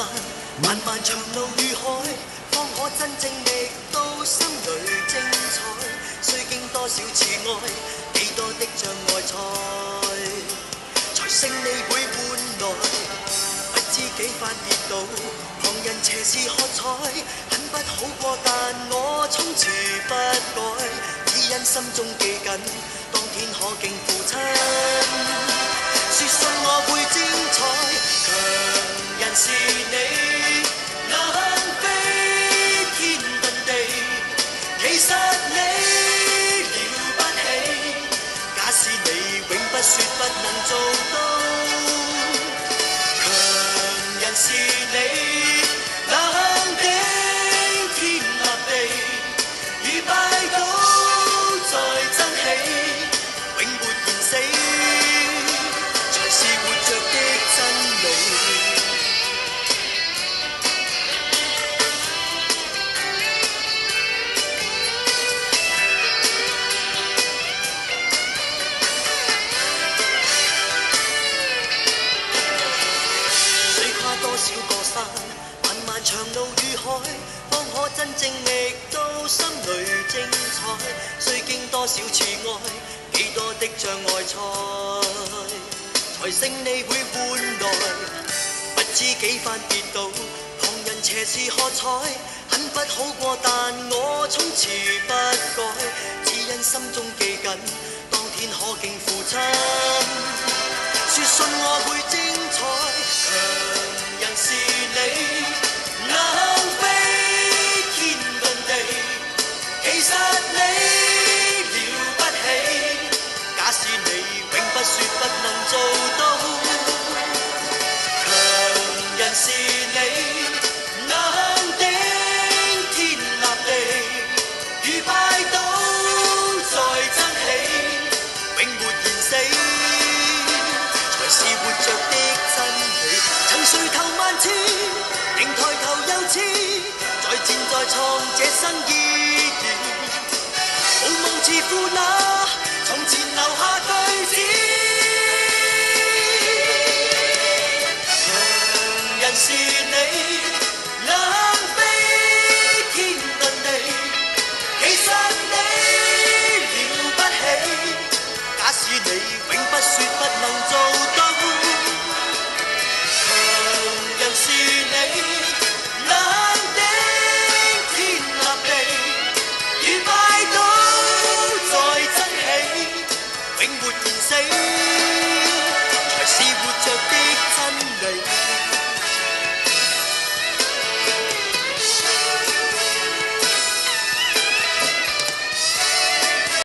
山，漫漫長路與海，方可真正覓到心裏精彩。須經多少次愛，幾多的障礙才勝利會換來。不知幾番跌倒，旁人斜視喝彩，很不好過，但我從此不改，只因心中記緊，當天可敬父親。說信我會精彩，強人是你，能飛天遁地，其實你了不起。假使你永不說不能做到，強人是你，能頂天立地，與拜倒再爭起，永沒言死。是活着的真理。雖跨多少個山，漫漫長路與海，方可真正覓到心裏精彩。雖經多少次愛，幾多的障礙才勝利會換來。不知幾番跌倒，旁人斜視喝彩，很不好過，但我從此不改，只因心中記緊，當天可敬父親。說信我會精彩，強人是你，能飛天遁地，其實你了不起。假使你永不說不能做到，強人是你，能頂天立地，與拜倒再爭起，永沒言死，才是活着的真理。曾垂頭萬次，仍抬頭又似，再戰再創這新意義，無夢自負那從前留下句子。強人是你，能飛天遁地，其實你了不起。假使你永不說不能做到，強人是你，能頂天立地，與拜倒再爭起，永沒言死。